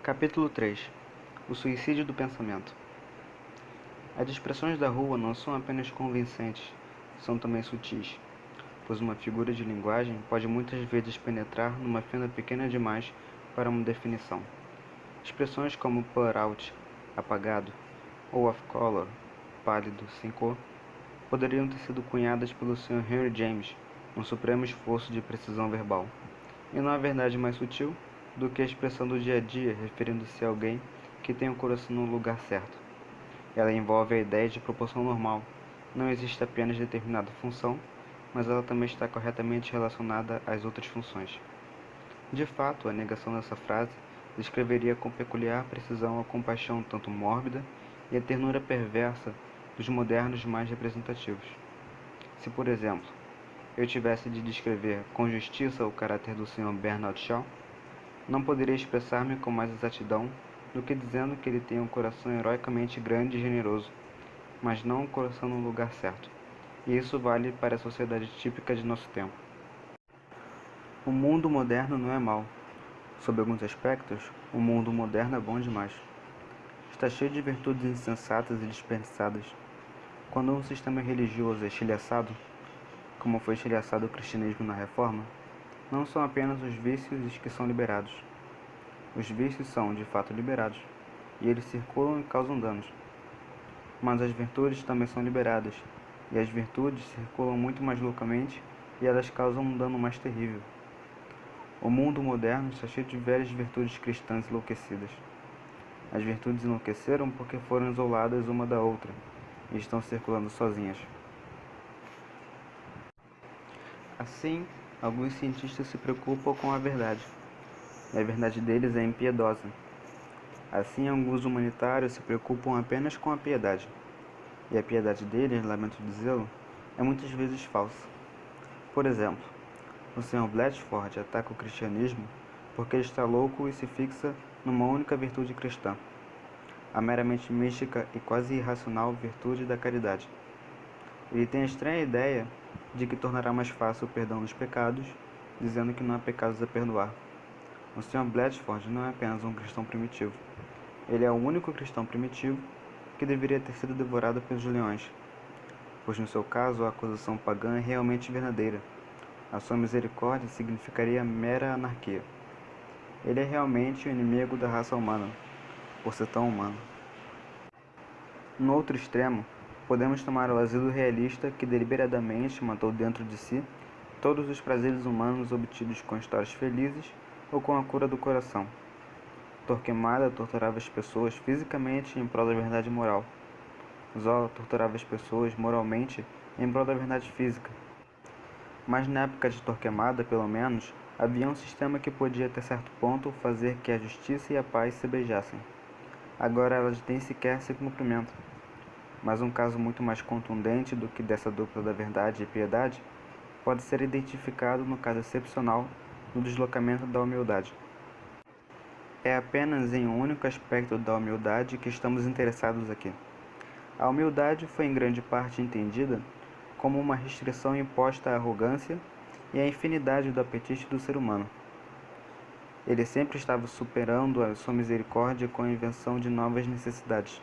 Capítulo 3. O suicídio do pensamento. As expressões da rua não são apenas convincentes, são também sutis, pois uma figura de linguagem pode muitas vezes penetrar numa fenda pequena demais para uma definição. Expressões como put out, apagado, ou off color, pálido, sem cor, poderiam ter sido cunhadas pelo Sr. Henry James, um supremo esforço de precisão verbal. E não há verdade mais sutil do que a expressão do dia a dia referindo-se a alguém que tem o coração no lugar certo. Ela envolve a ideia de proporção normal. Não existe apenas determinada função, mas ela também está corretamente relacionada às outras funções. De fato, a negação dessa frase descreveria com peculiar precisão a compaixão tanto mórbida e a ternura perversa dos modernos mais representativos. Se, por exemplo, eu tivesse de descrever com justiça o caráter do Sr. Bernard Shaw, não poderia expressar-me com mais exatidão do que dizendo que ele tem um coração heroicamente grande e generoso, mas não um coração no lugar certo. E isso vale para a sociedade típica de nosso tempo. O mundo moderno não é mau. Sob alguns aspectos, o mundo moderno é bom demais. Está cheio de virtudes insensatas e desperdiçadas. Quando um sistema religioso é estilhaçado, como foi estilhaçado o cristianismo na Reforma, não são apenas os vícios que são liberados. Os vícios são, de fato, liberados, e eles circulam e causam danos. Mas as virtudes também são liberadas, e as virtudes circulam muito mais loucamente, e elas causam um dano mais terrível. O mundo moderno está cheio de velhas virtudes cristãs enlouquecidas. As virtudes enlouqueceram porque foram isoladas uma da outra, e estão circulando sozinhas. Assim, alguns cientistas se preocupam com a verdade, e a verdade deles é impiedosa. Assim, alguns humanitários se preocupam apenas com a piedade, e a piedade deles, lamento dizê-lo, é muitas vezes falsa. Por exemplo, o Sr. Blatchford ataca o cristianismo porque ele está louco e se fixa numa única virtude cristã, a meramente mística e quase irracional virtude da caridade. Ele tem a estranha ideia de que tornará mais fácil o perdão dos pecados, dizendo que não há pecados a perdoar. O Sr. Blatchford não é apenas um cristão primitivo. Ele é o único cristão primitivo que deveria ter sido devorado pelos leões, pois no seu caso a acusação pagã é realmente verdadeira. A sua misericórdia significaria mera anarquia. Ele é realmente o inimigo da raça humana, por ser tão humano. No outro extremo, podemos tomar o asilo realista que deliberadamente matou dentro de si todos os prazeres humanos obtidos com histórias felizes ou com a cura do coração. Torquemada torturava as pessoas fisicamente em prol da verdade moral. Zola torturava as pessoas moralmente em prol da verdade física. Mas na época de Torquemada, pelo menos, havia um sistema que podia até certo ponto fazer que a justiça e a paz se beijassem. Agora elas nem sequer se cumprimentam. Mas um caso muito mais contundente do que dessa dupla da verdade e piedade pode ser identificado no caso excepcional do deslocamento da humildade. É apenas em um único aspecto da humildade que estamos interessados aqui. A humildade foi em grande parte entendida como uma restrição imposta à arrogância e à infinidade do apetite do ser humano. Ele sempre estava superando a sua misericórdia com a invenção de novas necessidades.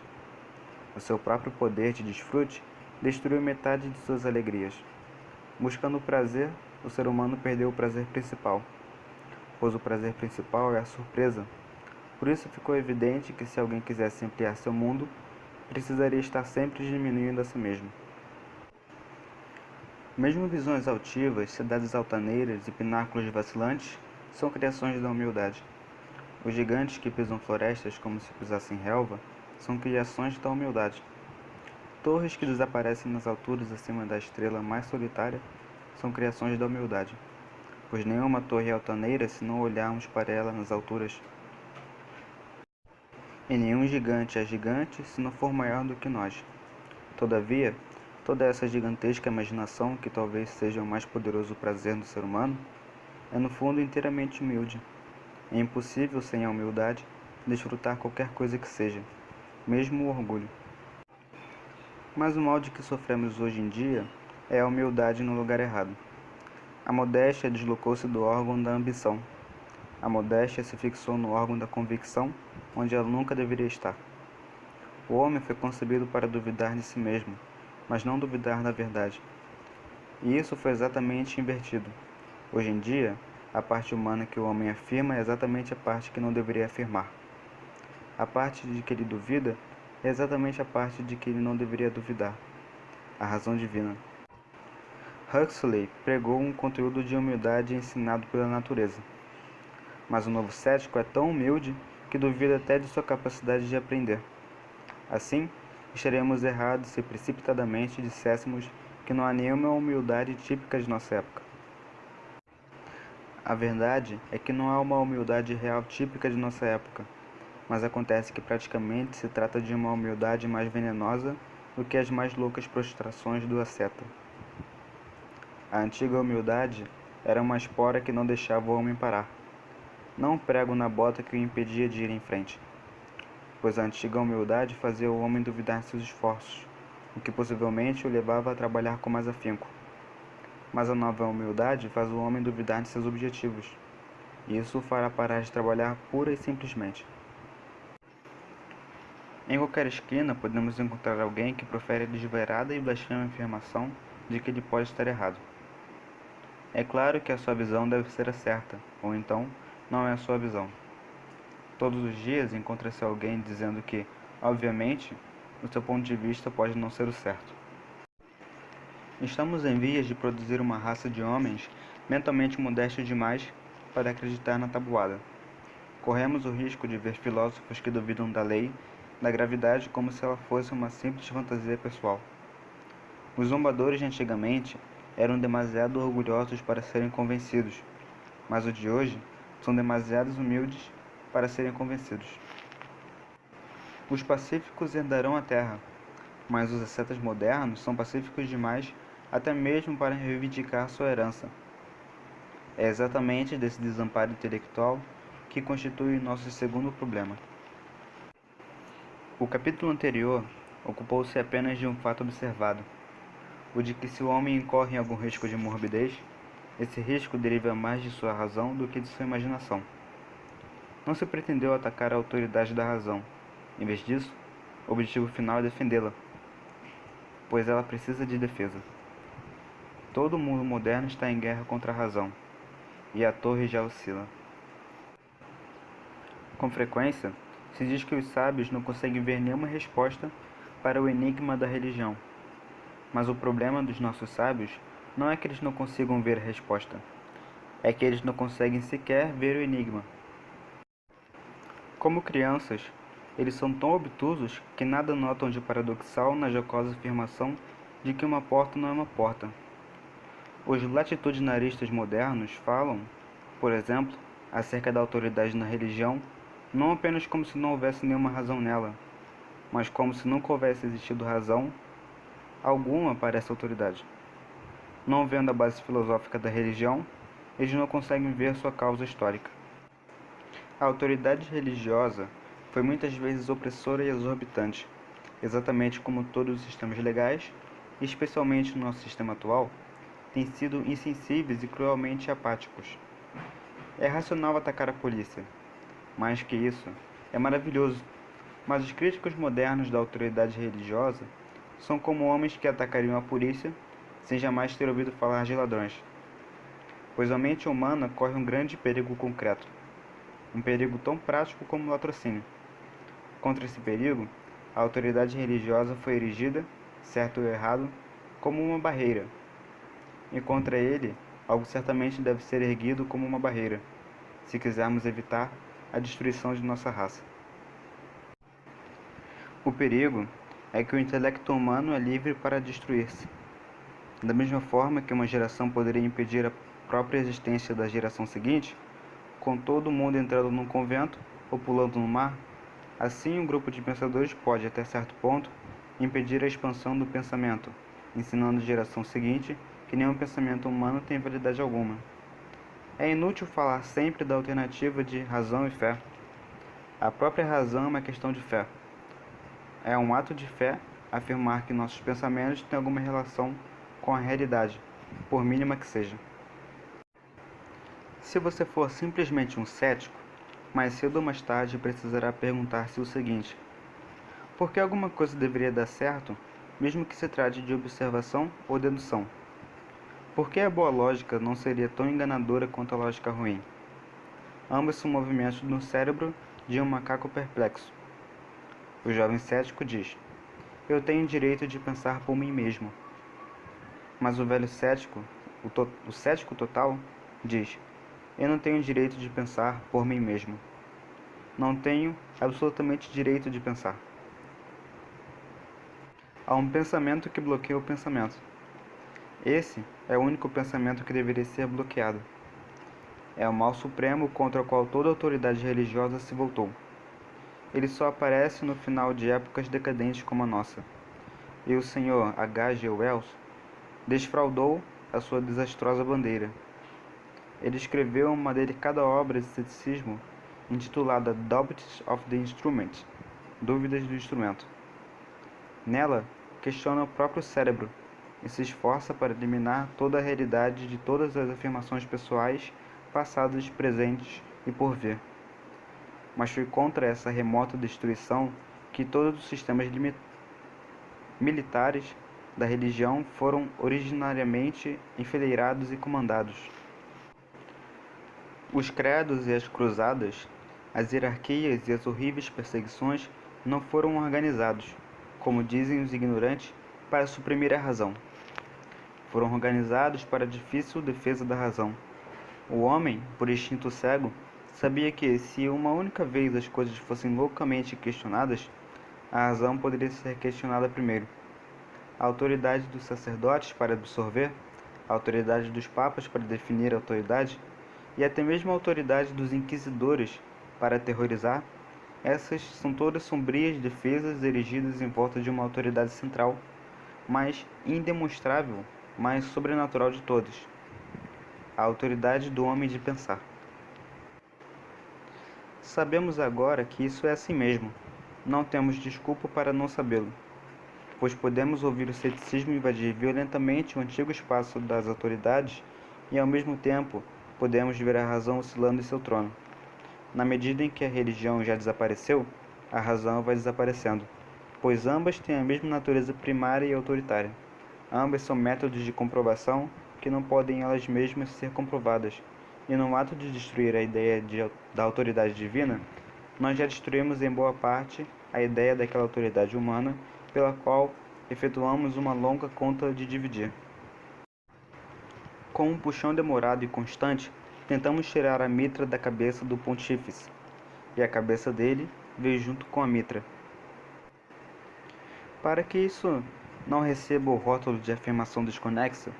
O seu próprio poder de desfrute destruiu metade de suas alegrias. Buscando o prazer, o ser humano perdeu o prazer principal, pois o prazer principal é a surpresa. Por isso ficou evidente que se alguém quisesse ampliar seu mundo, precisaria estar sempre diminuindo a si mesmo. Mesmo visões altivas, cidades altaneiras e pináculos vacilantes são criações da humildade. Os gigantes que pisam florestas como se pisassem relva são criações da humildade. Torres que desaparecem nas alturas acima da estrela mais solitária são criações da humildade, pois nenhuma torre é altaneira se não olharmos para ela nas alturas. E nenhum gigante é gigante se não for maior do que nós. Todavia, toda essa gigantesca imaginação, que talvez seja o mais poderoso prazer do ser humano, é no fundo inteiramente humilde. É impossível, sem a humildade, desfrutar qualquer coisa que seja, mesmo o orgulho. Mas o mal de que sofremos hoje em dia é a humildade no lugar errado. A modéstia deslocou-se do órgão da ambição. A modéstia se fixou no órgão da convicção onde ela nunca deveria estar. O homem foi concebido para duvidar de si mesmo, mas não duvidar da verdade. E isso foi exatamente invertido. Hoje em dia, a parte humana que o homem afirma é exatamente a parte que não deveria afirmar. A parte de que ele duvida é exatamente a parte de que ele não deveria duvidar. A razão divina. Huxley pregou um conteúdo de humildade ensinado pela natureza. Mas o novo cético é tão humilde que duvida até de sua capacidade de aprender. Assim, estaríamos errados se precipitadamente disséssemos que não há nenhuma humildade típica de nossa época. A verdade é que não há uma humildade real típica de nossa época, mas acontece que praticamente se trata de uma humildade mais venenosa do que as mais loucas prostrações do asceta. A antiga humildade era uma espora que não deixava o homem parar, não um prego na bota que o impedia de ir em frente, pois a antiga humildade fazia o homem duvidar de seus esforços, o que possivelmente o levava a trabalhar com mais afinco. Mas a nova humildade faz o homem duvidar de seus objetivos, e isso o fará parar de trabalhar pura e simplesmente. Em qualquer esquina podemos encontrar alguém que profere a desvairada e blasfema afirmação de que ele pode estar errado. É claro que a sua visão deve ser a certa, ou então, não é a sua visão. Todos os dias encontra-se alguém dizendo que, obviamente, o seu ponto de vista pode não ser o certo. Estamos em vias de produzir uma raça de homens mentalmente modestos demais para acreditar na tabuada. Corremos o risco de ver filósofos que duvidam da lei, da gravidade como se ela fosse uma simples fantasia pessoal. Os zombadores de antigamente eram demasiado orgulhosos para serem convencidos, mas os de hoje são demasiado humildes para serem convencidos. Os pacíficos herdarão a terra, mas os ascetas modernos são pacíficos demais até mesmo para reivindicar sua herança. É exatamente desse desamparo intelectual que constitui nosso segundo problema. O capítulo anterior ocupou-se apenas de um fato observado, o de que se o homem incorre em algum risco de morbidez, esse risco deriva mais de sua razão do que de sua imaginação. Não se pretendeu atacar a autoridade da razão. Em vez disso, o objetivo final é defendê-la, pois ela precisa de defesa. Todo mundo moderno está em guerra contra a razão, e a torre já oscila. Com frequência, se diz que os sábios não conseguem ver nenhuma resposta para o enigma da religião. Mas o problema dos nossos sábios não é que eles não consigam ver a resposta, é que eles não conseguem sequer ver o enigma. Como crianças, eles são tão obtusos que nada notam de paradoxal na jocosa afirmação de que uma porta não é uma porta. Os latitudinaristas modernos falam, por exemplo, acerca da autoridade na religião, não apenas como se não houvesse nenhuma razão nela, mas como se nunca houvesse existido razão alguma para essa autoridade. Não vendo a base filosófica da religião, eles não conseguem ver sua causa histórica. A autoridade religiosa foi muitas vezes opressora e exorbitante, exatamente como todos os sistemas legais, e especialmente no nosso sistema atual, têm sido insensíveis e cruelmente apáticos. É racional atacar a polícia. Mais que isso, é maravilhoso, mas os críticos modernos da autoridade religiosa são como homens que atacariam a polícia sem jamais ter ouvido falar de ladrões. Pois a mente humana corre um grande perigo concreto, um perigo tão prático como o latrocínio. Contra esse perigo, a autoridade religiosa foi erigida, certo ou errado, como uma barreira. E contra ele, algo certamente deve ser erguido como uma barreira, se quisermos evitar a destruição de nossa raça. O perigo é que o intelecto humano é livre para destruir-se. Da mesma forma que uma geração poderia impedir a própria existência da geração seguinte, com todo mundo entrando num convento ou pulando no mar, assim um grupo de pensadores pode, até certo ponto, impedir a expansão do pensamento, ensinando a geração seguinte que nenhum pensamento humano tem validade alguma. É inútil falar sempre da alternativa de razão e fé. A própria razão é uma questão de fé. É um ato de fé afirmar que nossos pensamentos têm alguma relação com a realidade, por mínima que seja. Se você for simplesmente um cético, Mais cedo ou mais tarde precisará perguntar-se o seguinte: por que alguma coisa deveria dar certo, mesmo que se trate de observação ou dedução? Por que a boa lógica não seria tão enganadora quanto a lógica ruim? Ambos são movimentos no cérebro de um macaco perplexo. O jovem cético diz: eu tenho direito de pensar por mim mesmo. Mas o velho cético, o cético total, diz: eu não tenho direito de pensar por mim mesmo. Não tenho absolutamente direito de pensar. Há um pensamento que bloqueia o pensamento. Esse é o único pensamento que deveria ser bloqueado. É o mal supremo contra o qual toda autoridade religiosa se voltou. Ele só aparece no final de épocas decadentes como a nossa. E o Sr. H. G. Wells desfraudou a sua desastrosa bandeira. Ele escreveu uma delicada obra de ceticismo intitulada Doubts of the Instrument, Dúvidas do Instrumento. Nela, questiona o próprio cérebro e se esforça para eliminar toda a realidade de todas as afirmações pessoais, passadas, presentes e por vir. Mas foi contra essa remota destruição que todos os sistemas militares da religião foram originariamente enfileirados e comandados. Os credos e as cruzadas, as hierarquias e as horríveis perseguições não foram organizados, como dizem os ignorantes, para suprimir a razão. Foram organizados para a difícil defesa da razão. O homem, por instinto cego, sabia que, se uma única vez as coisas fossem loucamente questionadas, a razão poderia ser questionada primeiro. A autoridade dos sacerdotes para absorver, a autoridade dos papas para definir a autoridade, e até mesmo a autoridade dos inquisidores para aterrorizar, essas são todas sombrias defesas erigidas em volta de uma autoridade central, mais indemonstrável, mais sobrenatural de todas: a autoridade do homem de pensar. Sabemos agora que isso é assim mesmo. Não temos desculpa para não sabê-lo, pois podemos ouvir o ceticismo invadir violentamente o antigo espaço das autoridades e, ao mesmo tempo, podemos ver a razão oscilando em seu trono. Na medida em que a religião já desapareceu, a razão vai desaparecendo, pois ambas têm a mesma natureza primária e autoritária. Ambas são métodos de comprovação que não podem elas mesmas ser comprovadas, e no ato de destruir a ideia da autoridade divina, nós já destruímos em boa parte a ideia daquela autoridade humana pela qual efetuamos uma longa conta de dividir. Com um puxão demorado e constante, tentamos tirar a mitra da cabeça do pontífice, e a cabeça dele veio junto com a mitra. Para que isso não receba o rótulo de afirmação desconexa,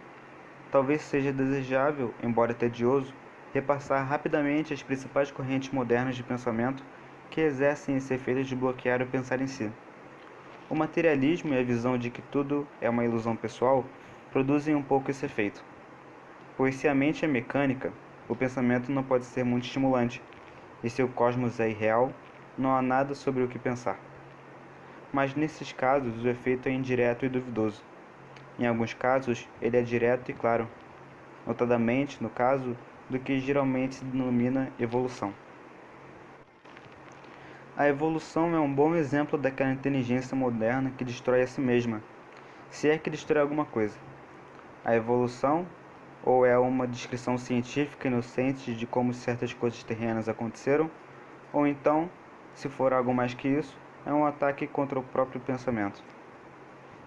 talvez seja desejável, embora tedioso, repassar rapidamente as principais correntes modernas de pensamento que exercem esse efeito de bloquear o pensar em si. O materialismo e a visão de que tudo é uma ilusão pessoal produzem um pouco esse efeito. Pois se a mente é mecânica, o pensamento não pode ser muito estimulante, e se o cosmos é irreal, não há nada sobre o que pensar. Mas nesses casos o efeito é indireto e duvidoso. Em alguns casos ele é direto e claro, notadamente no caso do que geralmente se denomina evolução. A evolução é um bom exemplo daquela inteligência moderna que destrói a si mesma, se é que destrói alguma coisa. A evolução ou é uma descrição científica inocente de como certas coisas terrenas aconteceram, ou então, se for algo mais que isso, é um ataque contra o próprio pensamento.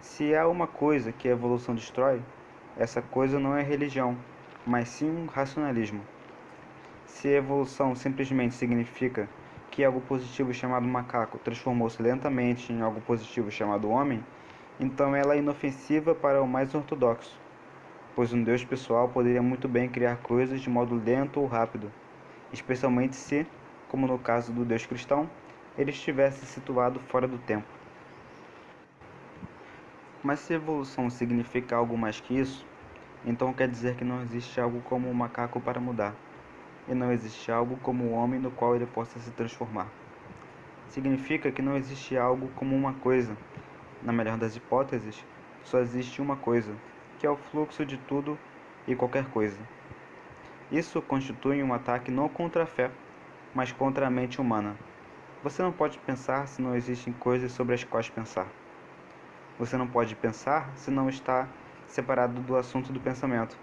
Se há uma coisa que a evolução destrói, essa coisa não é religião, mas sim um racionalismo. Se a evolução simplesmente significa que algo positivo chamado macaco transformou-se lentamente em algo positivo chamado homem, então ela é inofensiva para o mais ortodoxo, pois um Deus pessoal poderia muito bem criar coisas de modo lento ou rápido, especialmente se, como no caso do Deus cristão, ele estivesse situado fora do tempo. Mas se evolução significa algo mais que isso, então quer dizer que não existe algo como um macaco para mudar, e não existe algo como o homem no qual ele possa se transformar. Significa que não existe algo como uma coisa. Na melhor das hipóteses, só existe uma coisa, que é o fluxo de tudo e qualquer coisa. Isso constitui um ataque não contra a fé, mas contra a mente humana. Você não pode pensar se não existem coisas sobre as quais pensar. Você não pode pensar se não está separado do assunto do pensamento.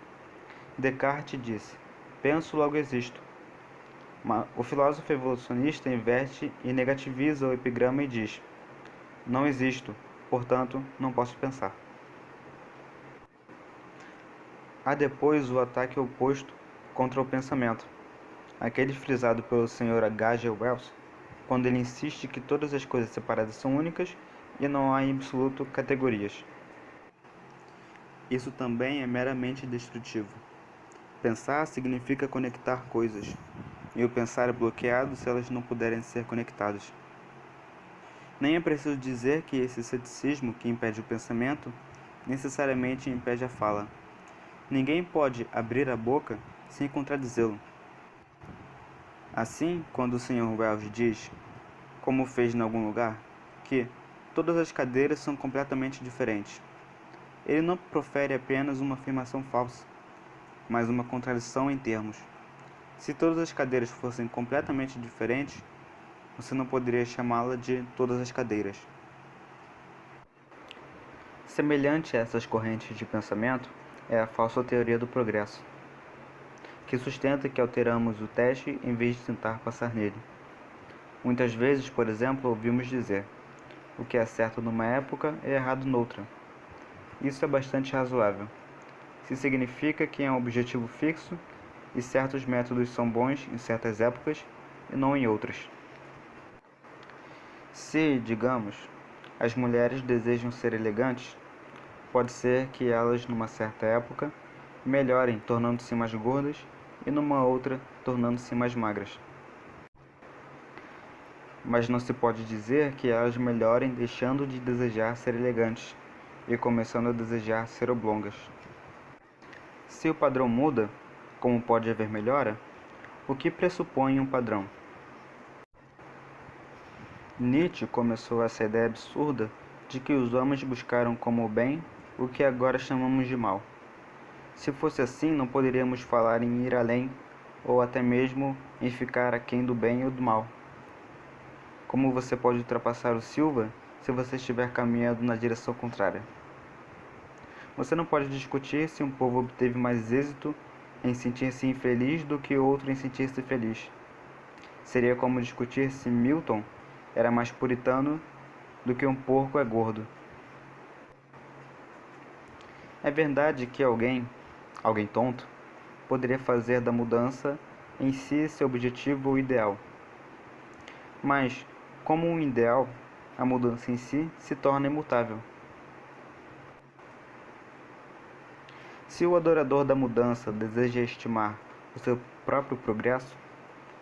Descartes disse: penso, logo existo. O filósofo evolucionista inverte e negativiza o epigrama e diz: não existo, portanto, não posso pensar. Há depois o ataque oposto contra o pensamento, aquele frisado pelo Sr. H. G. Wells, quando ele insiste que todas as coisas separadas são únicas e não há em absoluto categorias. Isso também é meramente destrutivo. Pensar significa conectar coisas, e o pensar é bloqueado se elas não puderem ser conectadas. Nem é preciso dizer que esse ceticismo que impede o pensamento necessariamente impede a fala. Ninguém pode abrir a boca sem contradizê-lo. Assim, quando o Sr. Wells diz, como fez em algum lugar, que todas as cadeiras são completamente diferentes, ele não profere apenas uma afirmação falsa, mas uma contradição em termos. Se todas as cadeiras fossem completamente diferentes, você não poderia chamá-la de todas as cadeiras. Semelhante a essas correntes de pensamento é a falsa teoria do progresso, que sustenta que alteramos o teste em vez de tentar passar nele. Muitas vezes, por exemplo, ouvimos dizer: o que é certo numa época é errado noutra. Isso é bastante razoável, se significa que é um objetivo fixo e certos métodos são bons em certas épocas e não em outras. Se, digamos, as mulheres desejam ser elegantes, pode ser que elas, numa certa época, melhorem tornando-se mais gordas e numa outra tornando-se mais magras. Mas não se pode dizer que elas melhorem deixando de desejar ser elegantes e começando a desejar ser oblongas. Se o padrão muda, como pode haver melhora? O que pressupõe um padrão? Nietzsche começou essa ideia absurda de que os homens buscaram como bem o que agora chamamos de mal. Se fosse assim, não poderíamos falar em ir além, ou até mesmo em ficar aquém do bem ou do mal. Como você pode ultrapassar o Silva se você estiver caminhando na direção contrária? Você não pode discutir se um povo obteve mais êxito em sentir-se infeliz do que outro em sentir-se feliz. Seria como discutir se Milton era mais puritano do que um porco é gordo. É verdade que alguém tonto, poderia fazer da mudança em si seu objetivo ou ideal. Mas, como um ideal, a mudança em si se torna imutável. Se o adorador da mudança deseja estimar o seu próprio progresso,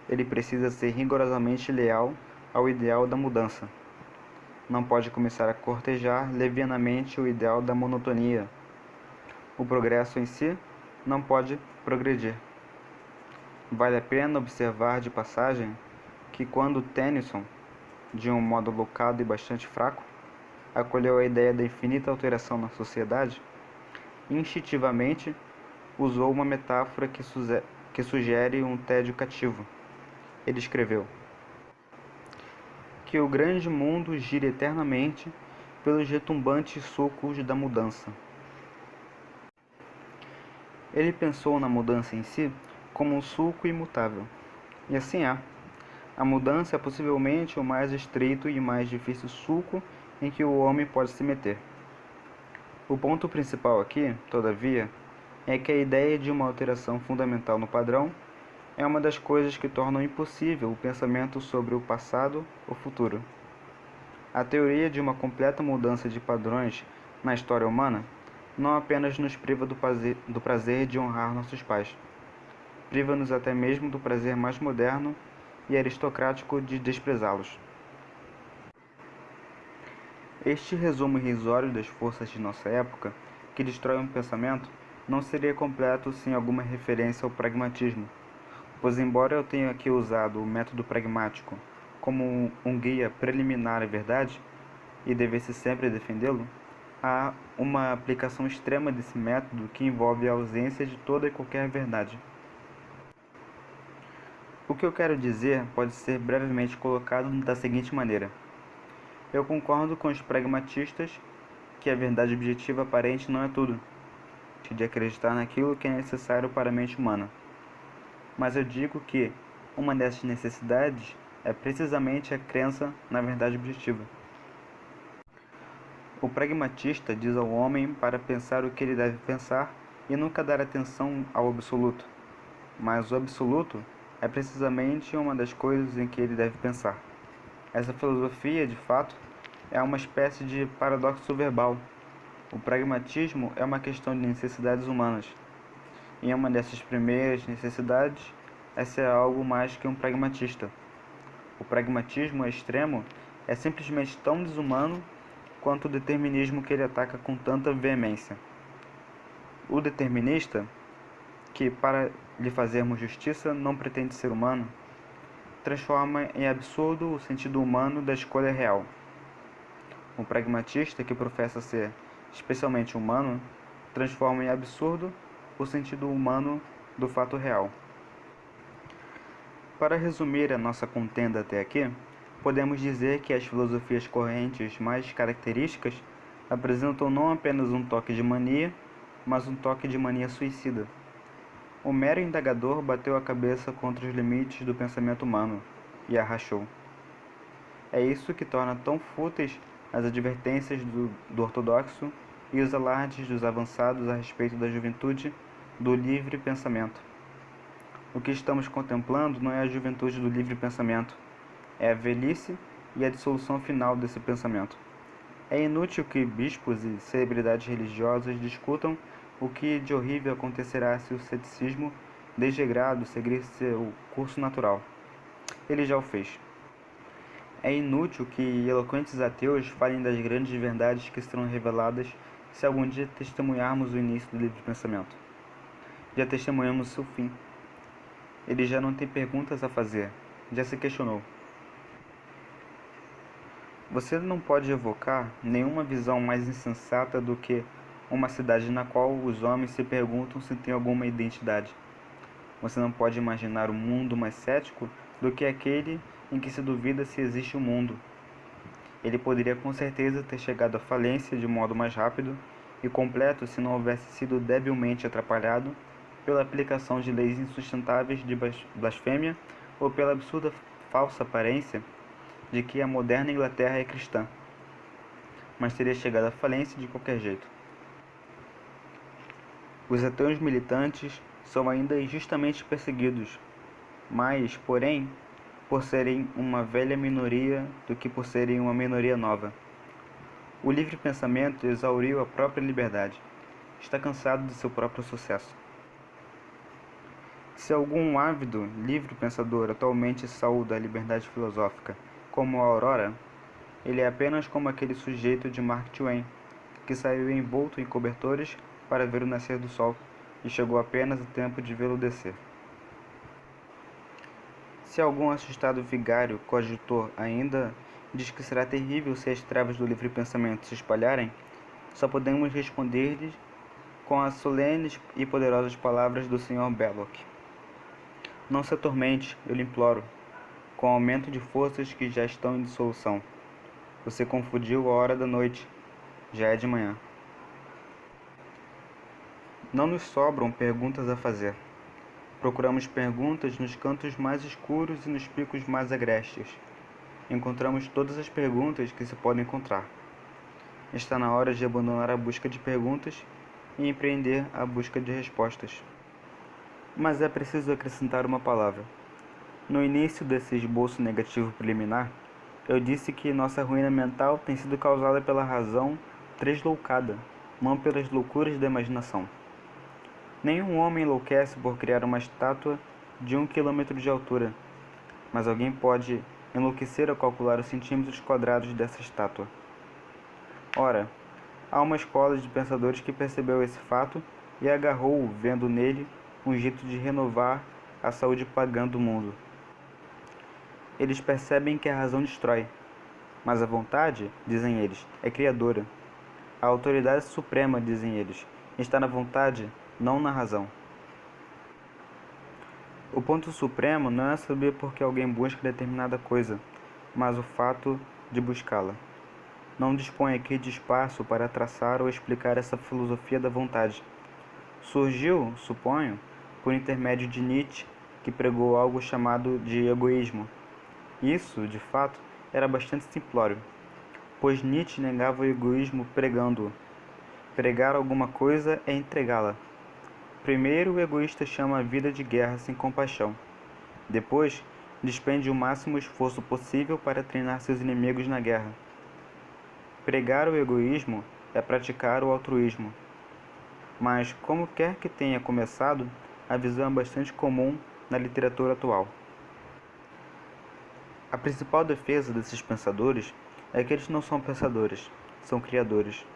ele precisa ser rigorosamente leal ao ideal da mudança. Não pode começar a cortejar levianamente o ideal da monotonia. O progresso em si não pode progredir. Vale a pena observar de passagem que quando Tennyson, de um modo locado e bastante fraco, acolheu a ideia da infinita alteração na sociedade, instintivamente usou uma metáfora que sugere um tédio cativo. Ele escreveu: que o grande mundo gire eternamente pelos retumbantes sulcos da mudança. Ele pensou na mudança em si como um sulco imutável. E assim é. A mudança é possivelmente o mais estreito e mais difícil sulco em que o homem pode se meter. O ponto principal aqui, todavia, é que a ideia de uma alteração fundamental no padrão é uma das coisas que tornam impossível o pensamento sobre o passado ou futuro. A teoria de uma completa mudança de padrões na história humana não apenas nos priva do prazer de honrar nossos pais, priva-nos até mesmo do prazer mais moderno e aristocrático de desprezá-los. Este resumo irrisório das forças de nossa época, que destrói um pensamento, não seria completo sem alguma referência ao pragmatismo, pois embora eu tenha aqui usado o método pragmático como um guia preliminar à verdade, e devesse sempre defendê-lo, há uma aplicação extrema desse método que envolve a ausência de toda e qualquer verdade. O que eu quero dizer pode ser brevemente colocado da seguinte maneira. Eu concordo com os pragmatistas que a verdade objetiva aparente não é tudo, de acreditar naquilo que é necessário para a mente humana. Mas eu digo que uma dessas necessidades é precisamente a crença na verdade objetiva. O pragmatista diz ao homem para pensar o que ele deve pensar e nunca dar atenção ao absoluto. Mas o absoluto é precisamente uma das coisas em que ele deve pensar. Essa filosofia, de fato, é uma espécie de paradoxo verbal. O pragmatismo é uma questão de necessidades humanas. E uma dessas primeiras necessidades é ser algo mais que um pragmatista. O pragmatismo extremo é simplesmente tão desumano quanto o determinismo que ele ataca com tanta veemência. O determinista, que para lhe fazermos justiça não pretende ser humano, transforma em absurdo o sentido humano da escolha real. O pragmatista, que professa ser especialmente humano, transforma em absurdo o sentido humano do fato real. Para resumir a nossa contenda até aqui, podemos dizer que as filosofias correntes mais características apresentam não apenas um toque de mania, mas um toque de mania suicida. O mero indagador bateu a cabeça contra os limites do pensamento humano e a rachou. É isso que torna tão fúteis as advertências do ortodoxo e os alardes dos avançados a respeito da juventude do livre pensamento. O que estamos contemplando não é a juventude do livre pensamento, é a velhice e a dissolução final desse pensamento. É inútil que bispos e celebridades religiosas discutam o que de horrível acontecerá se o ceticismo desregrado seguir seu curso natural. Ele já o fez. É inútil que eloquentes ateus falem das grandes verdades que serão reveladas se algum dia testemunharmos o início do livre pensamento. Já testemunhamos seu fim. Ele já não tem perguntas a fazer, já se questionou. Você não pode evocar nenhuma visão mais insensata do que uma cidade na qual os homens se perguntam se tem alguma identidade. Você não pode imaginar um mundo mais cético do que aquele em que se duvida se existe um mundo. Ele poderia com certeza ter chegado à falência de modo mais rápido e completo se não houvesse sido debilmente atrapalhado pela aplicação de leis insustentáveis de blasfêmia ou pela absurda falsa aparência de que a moderna Inglaterra é cristã. Mas teria chegado à falência de qualquer jeito. Os ateus militantes são ainda injustamente perseguidos, mais, porém, por serem uma velha minoria do que por serem uma minoria nova. O livre pensamento exauriu a própria liberdade. Está cansado de seu próprio sucesso. Se algum ávido livre pensador atualmente saúda a liberdade filosófica como a aurora, ele é apenas como aquele sujeito de Mark Twain, que saiu envolto em cobertores para ver o nascer do sol, e chegou apenas a tempo de vê-lo descer. Se algum assustado vigário coadjutor ainda diz que será terrível se as trevas do livre pensamento se espalharem, só podemos responder-lhes com as solenes e poderosas palavras do Sr. Belloc. Não se atormente, eu lhe imploro, com o aumento de forças que já estão em dissolução. Você confundiu a hora da noite, já é de manhã. Não nos sobram perguntas a fazer. Procuramos perguntas nos cantos mais escuros e nos picos mais agrestes. Encontramos todas as perguntas que se podem encontrar. Está na hora de abandonar a busca de perguntas e empreender a busca de respostas. Mas é preciso acrescentar uma palavra. No início desse esboço negativo preliminar, eu disse que nossa ruína mental tem sido causada pela razão tresloucada, não pelas loucuras da imaginação. Nenhum homem enlouquece por criar uma estátua de 1 quilômetro de altura, mas alguém pode enlouquecer ao calcular os centímetros quadrados dessa estátua. Ora, há uma escola de pensadores que percebeu esse fato e agarrou-o, vendo nele um jeito de renovar a saúde pagã do mundo. Eles percebem que a razão destrói, mas a vontade, dizem eles, é criadora. A autoridade suprema, dizem eles, está na vontade, não na razão. O ponto supremo não é saber por que alguém busca determinada coisa, mas o fato de buscá-la. Não dispõe aqui de espaço para traçar ou explicar essa filosofia da vontade. Surgiu, suponho, por intermédio de Nietzsche, que pregou algo chamado de egoísmo. Isso, de fato, era bastante simplório, pois Nietzsche negava o egoísmo pregando-o. Pregar alguma coisa é entregá-la. Primeiro, o egoísta chama a vida de guerra sem compaixão. Depois, despende o máximo esforço possível para treinar seus inimigos na guerra. Pregar o egoísmo é praticar o altruísmo. Mas, como quer que tenha começado, a visão é bastante comum na literatura atual. A principal defesa desses pensadores é que eles não são pensadores, são criadores.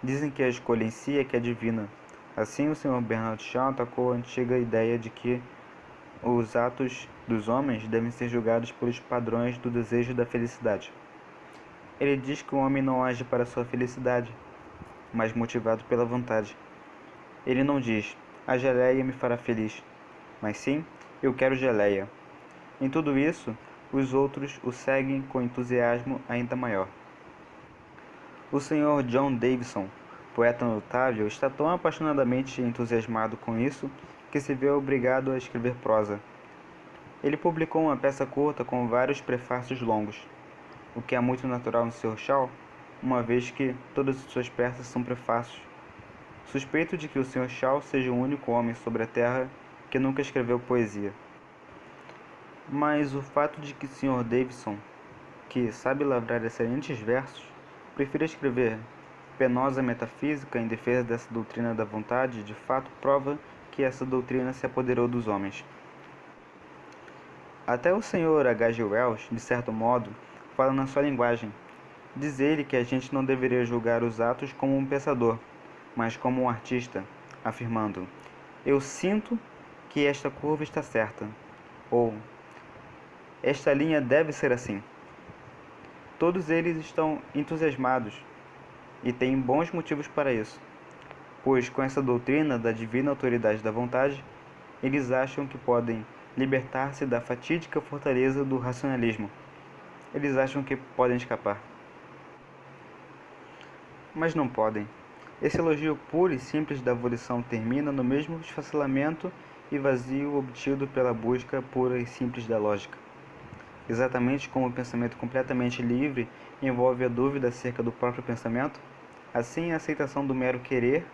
Dizem que a escolha em si é que é divina. Assim, o Sr. Bernard Shaw atacou a antiga ideia de que os atos dos homens devem ser julgados pelos padrões do desejo e da felicidade. Ele diz que o homem não age para sua felicidade, mas motivado pela vontade. Ele não diz, a geleia me fará feliz, mas sim, eu quero geleia. Em tudo isso, os outros o seguem com entusiasmo ainda maior. O Sr. John Davidson, poeta notável, está tão apaixonadamente entusiasmado com isso que se vê obrigado a escrever prosa. Ele publicou uma peça curta com vários prefácios longos, o que é muito natural no Sr. Shaw, uma vez que todas as suas peças são prefácios. Suspeito de que o Sr. Shaw seja o único homem sobre a Terra que nunca escreveu poesia. Mas o fato de que Sr. Davidson, que sabe lavrar excelentes versos, prefira escrever penosa metafísica em defesa dessa doutrina da vontade, de fato prova que essa doutrina se apoderou dos homens. Até o Sr. H. G. Wells, de certo modo, fala na sua linguagem. Diz ele que a gente não deveria julgar os atos como um pensador, mas como um artista, afirmando: eu sinto que esta curva está certa, ou esta linha deve ser assim. Todos eles estão entusiasmados e têm bons motivos para isso, pois com essa doutrina da divina autoridade da vontade, eles acham que podem libertar-se da fatídica fortaleza do racionalismo. Eles acham que podem escapar. Mas não podem. Esse elogio puro e simples da volição termina no mesmo esfacelamento e vazio obtido pela busca pura e simples da lógica. Exatamente como o pensamento completamente livre envolve a dúvida acerca do próprio pensamento, assim a aceitação do mero querer,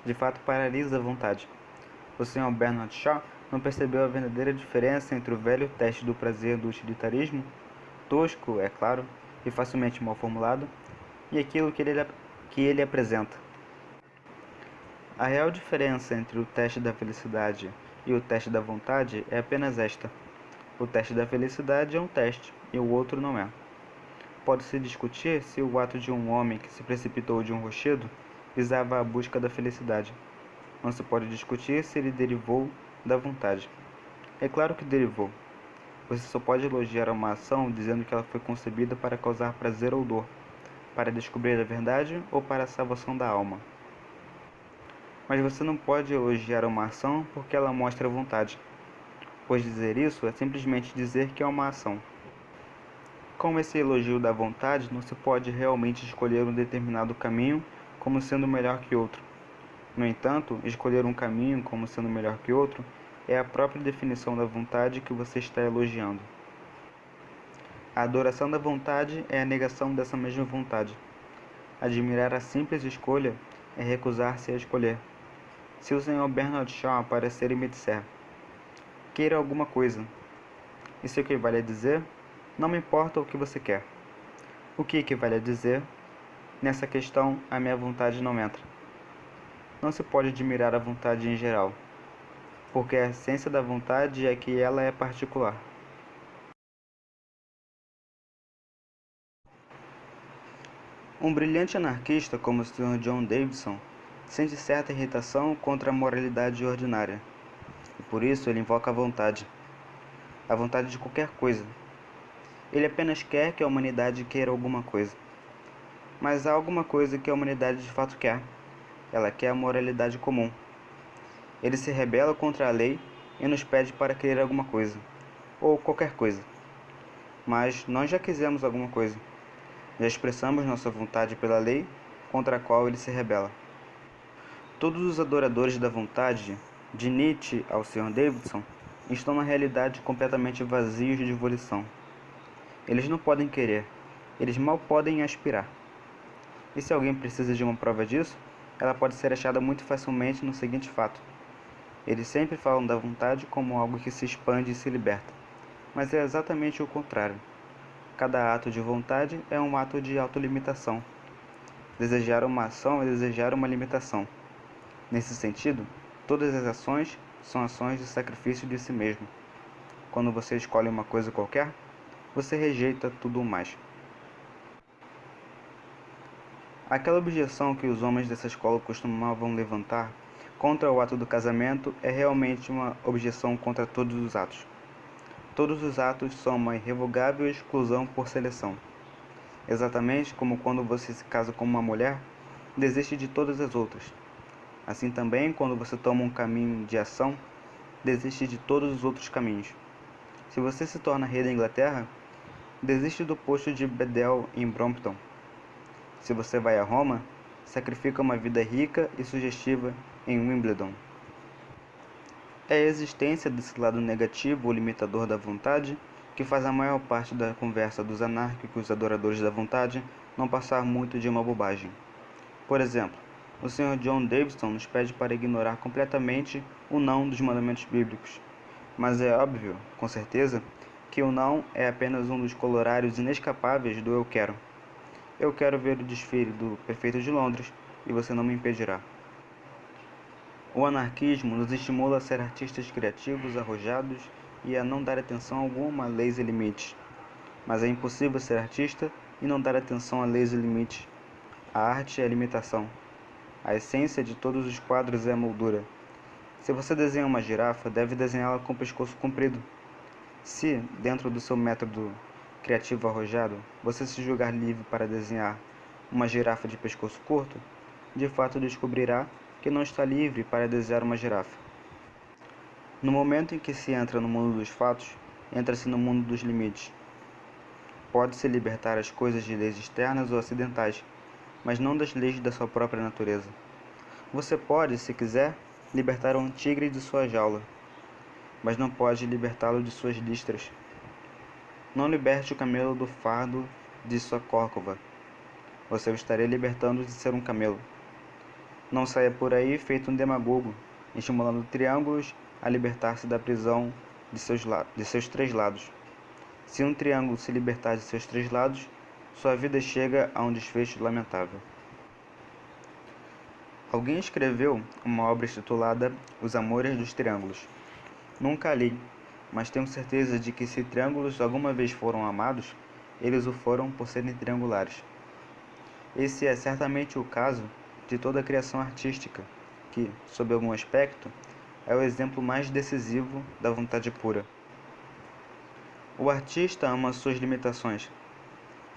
de fato, paralisa a vontade. O Sr. Bernard Shaw não percebeu a verdadeira diferença entre o velho teste do prazer do utilitarismo, tosco, é claro, e facilmente mal formulado, e aquilo que ele apresenta. A real diferença entre o teste da felicidade e o teste da vontade é apenas esta. O teste da felicidade é um teste, e o outro não é. Pode-se discutir se o ato de um homem que se precipitou de um rochedo visava a busca da felicidade. Não se pode discutir se ele derivou da vontade. É claro que derivou. Você só pode elogiar uma ação dizendo que ela foi concebida para causar prazer ou dor, para descobrir a verdade ou para a salvação da alma. Mas você não pode elogiar uma ação porque ela mostra vontade, pois dizer isso é simplesmente dizer que é uma ação. Com esse elogio da vontade, não se pode realmente escolher um determinado caminho como sendo melhor que outro. No entanto, escolher um caminho como sendo melhor que outro é a própria definição da vontade que você está elogiando. A adoração da vontade é a negação dessa mesma vontade. Admirar a simples escolha é recusar-se a escolher. Se o Sr. Bernard Shaw aparecer e me disser: queira alguma coisa, isso equivale a dizer: não me importa o que você quer. O que equivale a dizer: nessa questão a minha vontade não entra. Não se pode admirar a vontade em geral, porque a essência da vontade é que ela é particular. Um brilhante anarquista como o Sr. John Davidson sente certa irritação contra a moralidade ordinária, e por isso ele invoca a vontade de qualquer coisa. Ele apenas quer que a humanidade queira alguma coisa. Mas há alguma coisa que a humanidade de fato quer. Ela quer a moralidade comum. Ele se rebela contra a lei e nos pede para querer alguma coisa, ou qualquer coisa. Mas nós já quisemos alguma coisa. Já expressamos nossa vontade pela lei contra a qual ele se rebela. Todos os adoradores da vontade, de Nietzsche ao Sr. Davidson, estão na realidade completamente vazios de volição. Eles não podem querer, eles mal podem aspirar. E se alguém precisa de uma prova disso, ela pode ser achada muito facilmente no seguinte fato. Eles sempre falam da vontade como algo que se expande e se liberta, mas é exatamente o contrário. Cada ato de vontade é um ato de autolimitação. Desejar uma ação é desejar uma limitação. Nesse sentido, todas as ações são ações de sacrifício de si mesmo. Quando você escolhe uma coisa qualquer, você rejeita tudo o mais. Aquela objeção que os homens dessa escola costumavam levantar contra o ato do casamento é realmente uma objeção contra todos os atos. Todos os atos são uma irrevogável exclusão por seleção. Exatamente como quando você se casa com uma mulher, desiste de todas as outras. Assim também, quando você toma um caminho de ação, desiste de todos os outros caminhos. Se você se torna rei da Inglaterra, desiste do posto de Bedell em Brompton. Se você vai a Roma, sacrifica uma vida rica e sugestiva em Wimbledon. É a existência desse lado negativo ou limitador da vontade que faz a maior parte da conversa dos anárquicos adoradores da vontade não passar muito de uma bobagem. Por exemplo, o Sr. John Davidson nos pede para ignorar completamente o não dos mandamentos bíblicos. Mas é óbvio, com certeza, que o não é apenas um dos colorários inescapáveis do eu quero. Eu quero ver o desfile do prefeito de Londres e você não me impedirá. O anarquismo nos estimula a ser artistas criativos, arrojados e a não dar atenção alguma a leis e limites. Mas é impossível ser artista e não dar atenção a leis e limites. A arte é a limitação. A essência de todos os quadros é a moldura. Se você desenha uma girafa, deve desenhá-la com o pescoço comprido. Se, dentro do seu método criativo arrojado, você se julgar livre para desenhar uma girafa de pescoço curto, de fato descobrirá que não está livre para desenhar uma girafa. No momento em que se entra no mundo dos fatos, entra-se no mundo dos limites. Pode-se libertar as coisas de leis externas ou acidentais, mas não das leis da sua própria natureza. Você pode, se quiser, libertar um tigre de sua jaula, mas não pode libertá-lo de suas listras. Não liberte o camelo do fardo de sua córcova. Você o estaria libertando de ser um camelo. Não saia por aí feito um demagogo, estimulando triângulos a libertar-se da prisão de seus três lados. Se um triângulo se libertar de seus três lados, sua vida chega a um desfecho lamentável. Alguém escreveu uma obra intitulada Os Amores dos Triângulos. Nunca a li, mas tenho certeza de que se triângulos alguma vez foram amados, eles o foram por serem triangulares. Esse é certamente o caso de toda a criação artística, que, sob algum aspecto, é o exemplo mais decisivo da vontade pura. O artista ama suas limitações.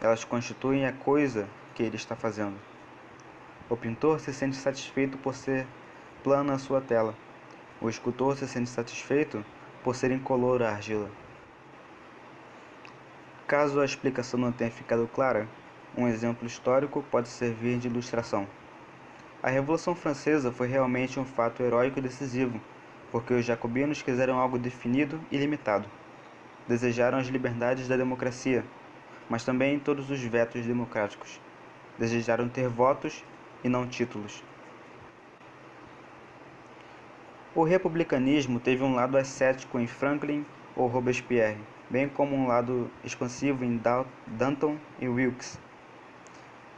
Elas constituem a coisa que ele está fazendo. O pintor se sente satisfeito por ser plana a sua tela. O escultor se sente satisfeito por ser incolor a argila. Caso a explicação não tenha ficado clara, um exemplo histórico pode servir de ilustração. A Revolução Francesa foi realmente um fato heróico e decisivo, porque os jacobinos quiseram algo definido e limitado. Desejaram as liberdades da democracia, mas também todos os vetos democráticos. Desejaram ter votos e não títulos. O republicanismo teve um lado ascético em Franklin ou Robespierre, bem como um lado expansivo em Danton e Wilkes.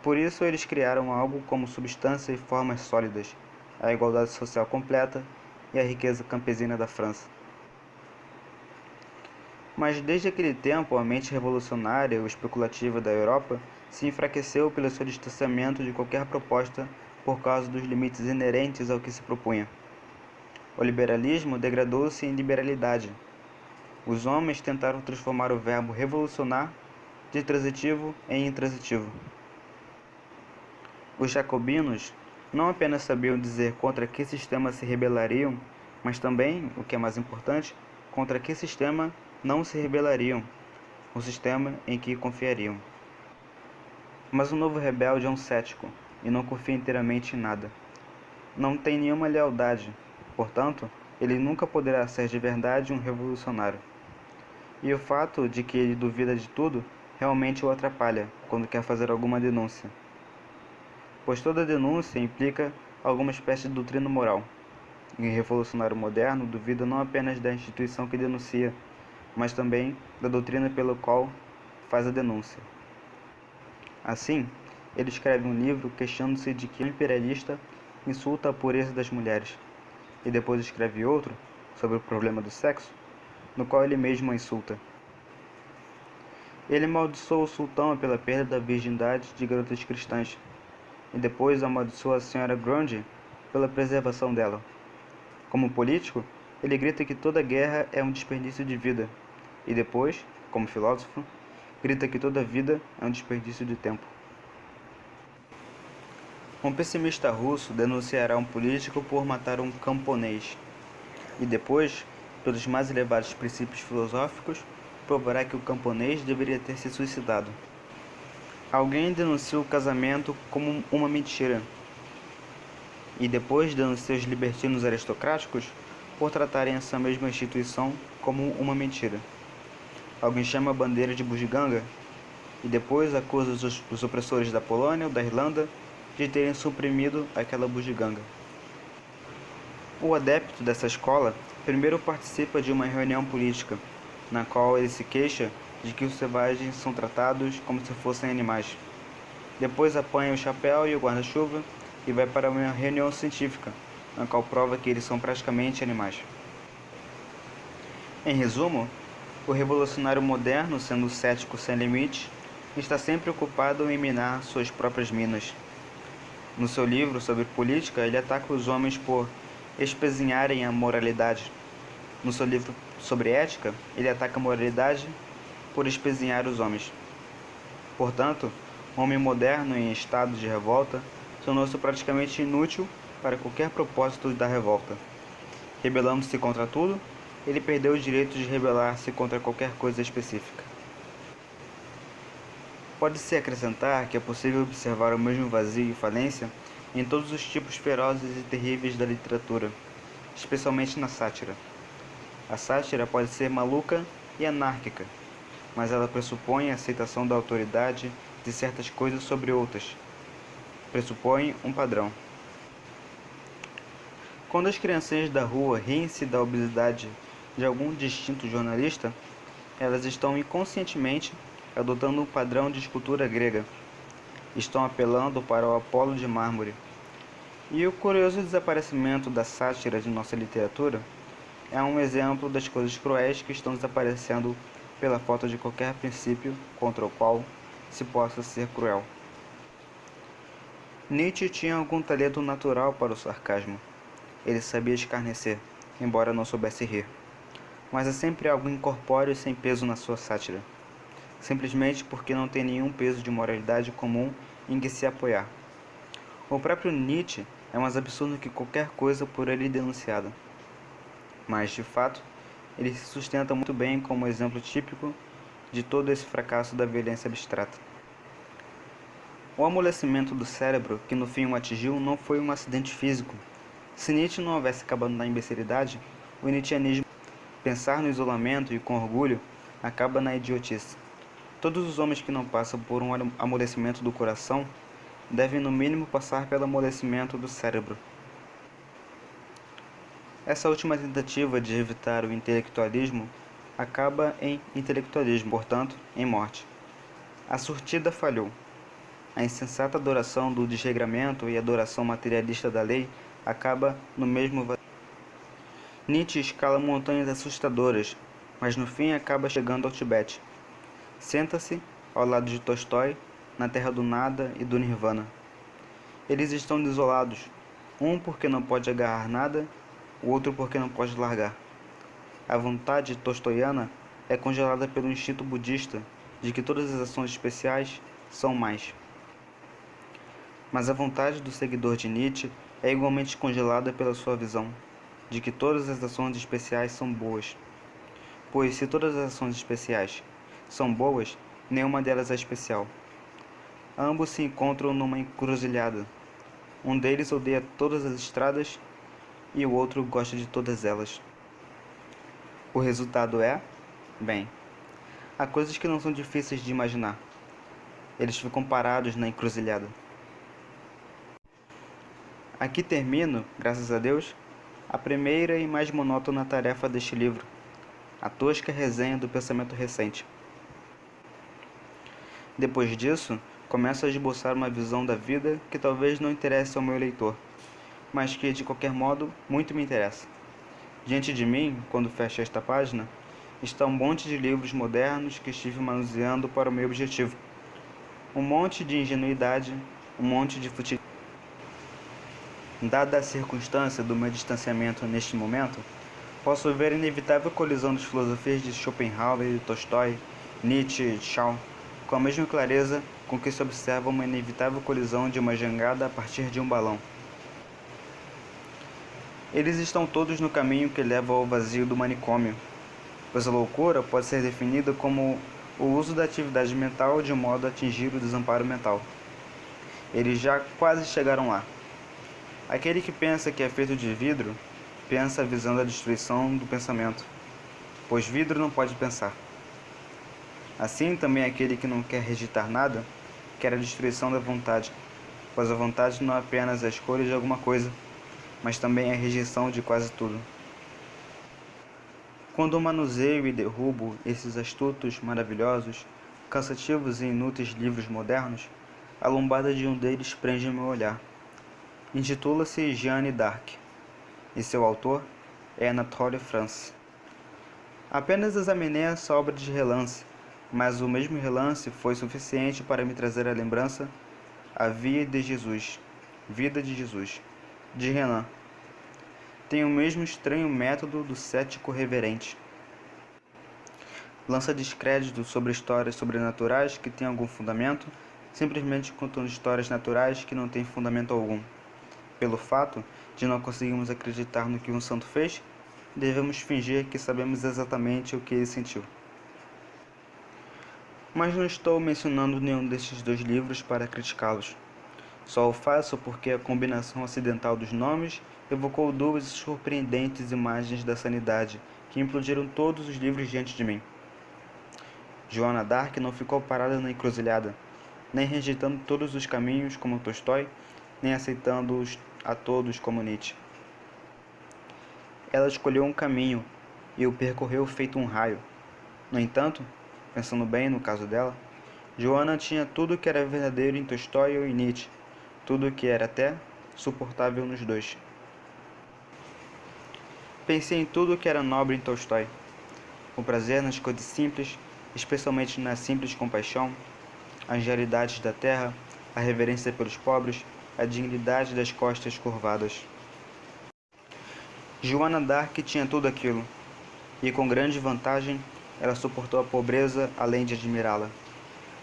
Por isso eles criaram algo como substância e formas sólidas, a igualdade social completa e a riqueza campesina da França. Mas desde aquele tempo a mente revolucionária ou especulativa da Europa se enfraqueceu pelo seu distanciamento de qualquer proposta por causa dos limites inerentes ao que se propunha. O liberalismo degradou-se em liberalidade. Os homens tentaram transformar o verbo revolucionar de transitivo em intransitivo. Os jacobinos não apenas sabiam dizer contra que sistema se rebelariam, mas também, o que é mais importante, contra que sistema não se rebelariam, o sistema em que confiariam. Mas o novo rebelde é um cético e não confia inteiramente em nada. Não tem nenhuma lealdade, portanto, ele nunca poderá ser de verdade um revolucionário. E o fato de que ele duvida de tudo realmente o atrapalha quando quer fazer alguma denúncia, pois toda denúncia implica alguma espécie de doutrina moral. E o revolucionário moderno duvida não apenas da instituição que denuncia, mas também da doutrina pela qual faz a denúncia. Assim, ele escreve um livro queixando-se de que o imperialista insulta a pureza das mulheres, e depois escreve outro sobre o problema do sexo, no qual ele mesmo a insulta. Ele amaldiçoa o sultão pela perda da virgindade de garotas cristãs, e depois amaldiçoa a senhora Grundy pela preservação dela. Como político, ele grita que toda guerra é um desperdício de vida, e depois, como filósofo, grita que toda vida é um desperdício de tempo. Um pessimista russo denunciará um político por matar um camponês, e depois, pelos mais elevados princípios filosóficos, provará que o camponês deveria ter se suicidado. Alguém denuncia o casamento como uma mentira, e depois denuncia os libertinos aristocráticos por tratarem essa mesma instituição como uma mentira. Alguém chama a bandeira de bugiganga, e depois acusa os opressores da Polônia ou da Irlanda de terem suprimido aquela bugiganga. O adepto dessa escola primeiro participa de uma reunião política, na qual ele se queixa de que os selvagens são tratados como se fossem animais. Depois apanha o chapéu e o guarda-chuva e vai para uma reunião científica, na qual prova que eles são praticamente animais. Em resumo, o revolucionário moderno, sendo cético sem limite, está sempre ocupado em minar suas próprias minas. No seu livro sobre política, ele ataca os homens por espezinharem a moralidade. No seu livro sobre ética, ele ataca a moralidade por espezinhar os homens. Portanto, o homem moderno em estado de revolta tornou-se praticamente inútil para qualquer propósito da revolta. Rebelando-se contra tudo, ele perdeu o direito de rebelar-se contra qualquer coisa específica. Pode-se acrescentar que é possível observar o mesmo vazio e falência em todos os tipos ferozes e terríveis da literatura, especialmente na sátira. A sátira pode ser maluca e anárquica, mas ela pressupõe a aceitação da autoridade de certas coisas sobre outras. Pressupõe um padrão. Quando as criancinhas da rua riem-se da obesidade de algum distinto jornalista, elas estão inconscientemente adotando um padrão de escultura grega. Estão apelando para o Apolo de mármore. E o curioso desaparecimento da sátira de nossa literatura é um exemplo das coisas cruéis que estão desaparecendo pela falta de qualquer princípio contra o qual se possa ser cruel. Nietzsche tinha algum talento natural para o sarcasmo. Ele sabia escarnecer, embora não soubesse rir. Mas há sempre algo incorpóreo e sem peso na sua sátira, simplesmente porque não tem nenhum peso de moralidade comum em que se apoiar. O próprio Nietzsche é mais absurdo que qualquer coisa por ele denunciada. Mas, de fato, ele se sustenta muito bem como exemplo típico de todo esse fracasso da violência abstrata. O amolecimento do cérebro que no fim o atingiu não foi um acidente físico. Se Nietzsche não houvesse acabado na imbecilidade, o nietzscheanismo, pensar no isolamento e com orgulho, acaba na idiotice. Todos os homens que não passam por um amolecimento do coração devem no mínimo passar pelo amolecimento do cérebro. Essa última tentativa de evitar o intelectualismo acaba em intelectualismo, portanto, em morte. A surtida falhou. A insensata adoração do desregramento e a adoração materialista da lei acaba no mesmo vazio. Nietzsche escala montanhas assustadoras, mas no fim acaba chegando ao Tibete. Senta-se, ao lado de Tolstói, na terra do nada e do nirvana. Eles estão desolados, um porque não pode agarrar nada, o outro porque não pode largar. A vontade tolstoiana é congelada pelo instinto budista de que todas as ações especiais são mais. Mas a vontade do seguidor de Nietzsche é igualmente congelada pela sua visão. de que todas as ações especiais são boas. Pois se todas as ações especiais são boas, nenhuma delas é especial. Ambos se encontram numa encruzilhada. Um deles odeia todas as estradas e o outro gosta de todas elas. O resultado é, bem, há coisas que não são difíceis de imaginar. Eles ficam parados na encruzilhada. Aqui termino, graças a Deus, a primeira e mais monótona tarefa deste livro, a tosca resenha do pensamento recente. Depois disso, começo a esboçar uma visão da vida que talvez não interesse ao meu leitor, mas que, de qualquer modo, muito me interessa. Diante de mim, quando fecho esta página, está um monte de livros modernos que estive manuseando para o meu objetivo. Um monte de ingenuidade, um monte de futilidade. Dada a circunstância do meu distanciamento neste momento, posso ver a inevitável colisão das filosofias de Schopenhauer, Tolstói, Nietzsche e Shaw, com a mesma clareza com que se observa uma inevitável colisão de uma jangada a partir de um balão. Eles estão todos no caminho que leva ao vazio do manicômio, pois a loucura pode ser definida como o uso da atividade mental de modo a atingir o desamparo mental. Eles já quase chegaram lá. Aquele que pensa que é feito de vidro, pensa visando a destruição do pensamento, pois vidro não pode pensar. Assim também aquele que não quer rejeitar nada, quer a destruição da vontade, pois a vontade não é apenas a escolha de alguma coisa, mas também a rejeição de quase tudo. Quando manuseio e derrubo esses astutos, maravilhosos, cansativos e inúteis livros modernos, a lombada de um deles prende meu olhar. Intitula-se Jeanne d'Arc, e seu autor é Anatole France. Apenas examinei essa obra de relance, mas o mesmo relance foi suficiente para me trazer à lembrança A Vida de Jesus, de Renan. Tem o mesmo estranho método do cético reverente. Lança descrédito sobre histórias sobrenaturais que têm algum fundamento, simplesmente contando histórias naturais que não têm fundamento algum. Pelo fato de não conseguirmos acreditar no que um santo fez, devemos fingir que sabemos exatamente o que ele sentiu. Mas não estou mencionando nenhum destes dois livros para criticá-los. Só o faço porque a combinação acidental dos nomes evocou duas surpreendentes imagens da sanidade que implodiram todos os livros diante de mim. Joana d'Arc não ficou parada na encruzilhada, nem rejeitando todos os caminhos como Tolstói, nem aceitando-os a todos como Nietzsche. Ela escolheu um caminho e o percorreu feito um raio. No entanto, pensando bem no caso dela, Joana tinha tudo que era verdadeiro em Tolstói ou em Nietzsche, tudo que era até suportável nos dois. Pensei em tudo que era nobre em Tolstói, o prazer nas coisas simples, especialmente na simples compaixão, as angelidades da terra, a reverência pelos pobres, a dignidade das costas curvadas. Joana d'Arc tinha tudo aquilo, e com grande vantagem, ela suportou a pobreza além de admirá-la.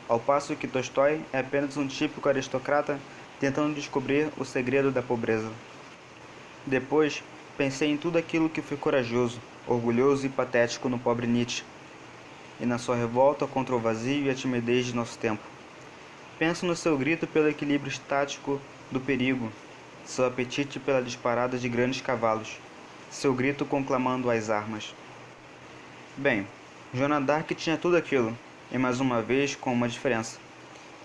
Ao passo que Tolstói é apenas um típico aristocrata tentando descobrir o segredo da pobreza. Depois, pensei em tudo aquilo que foi corajoso, orgulhoso e patético no pobre Nietzsche, e na sua revolta contra o vazio e a timidez de nosso tempo. Penso no seu grito pelo equilíbrio estático do perigo, seu apetite pela disparada de grandes cavalos, seu grito conclamando as armas. Bem, Joana d'Arc tinha tudo aquilo, e mais uma vez com uma diferença.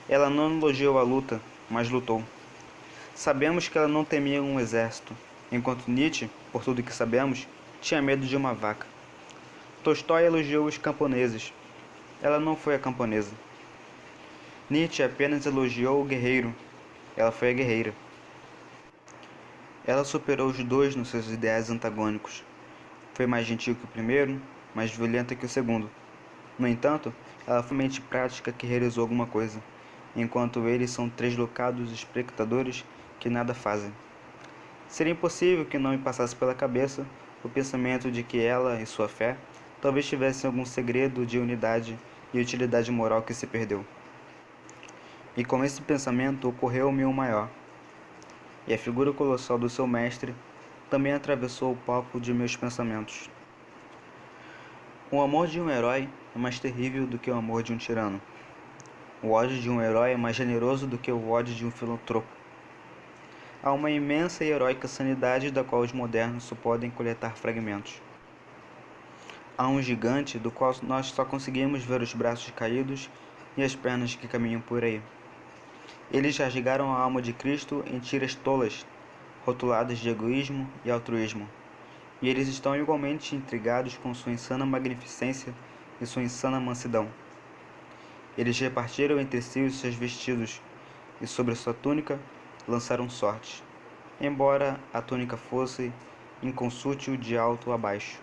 Ela não elogiou a luta, mas lutou. Sabemos que ela não temia um exército, enquanto Nietzsche, por tudo que sabemos, tinha medo de uma vaca. Tolstói elogiou os camponeses. Ela não foi a camponesa. Nietzsche apenas elogiou o guerreiro. Ela foi a guerreira. Ela superou os dois nos seus ideais antagônicos. Foi mais gentil que o primeiro, mais violenta que o segundo. No entanto, ela foi mente prática que realizou alguma coisa, enquanto eles são treslocados espectadores que nada fazem. Seria impossível que não me passasse pela cabeça o pensamento de que ela e sua fé talvez tivessem algum segredo de unidade e utilidade moral que se perdeu. E com esse pensamento ocorreu-me um maior. E a figura colossal do seu mestre também atravessou o palco de meus pensamentos. O amor de um herói é mais terrível do que o amor de um tirano. O ódio de um herói é mais generoso do que o ódio de um filantropo. Há uma imensa e heróica sanidade da qual os modernos só podem coletar fragmentos. Há um gigante do qual nós só conseguimos ver os braços caídos e as pernas que caminham por aí. Eles rasgaram a alma de Cristo em tiras tolas, rotuladas de egoísmo e altruísmo, e eles estão igualmente intrigados com sua insana magnificência e sua insana mansidão. Eles repartiram entre si os seus vestidos, e sobre sua túnica lançaram sortes, embora a túnica fosse inconsútil de alto a baixo.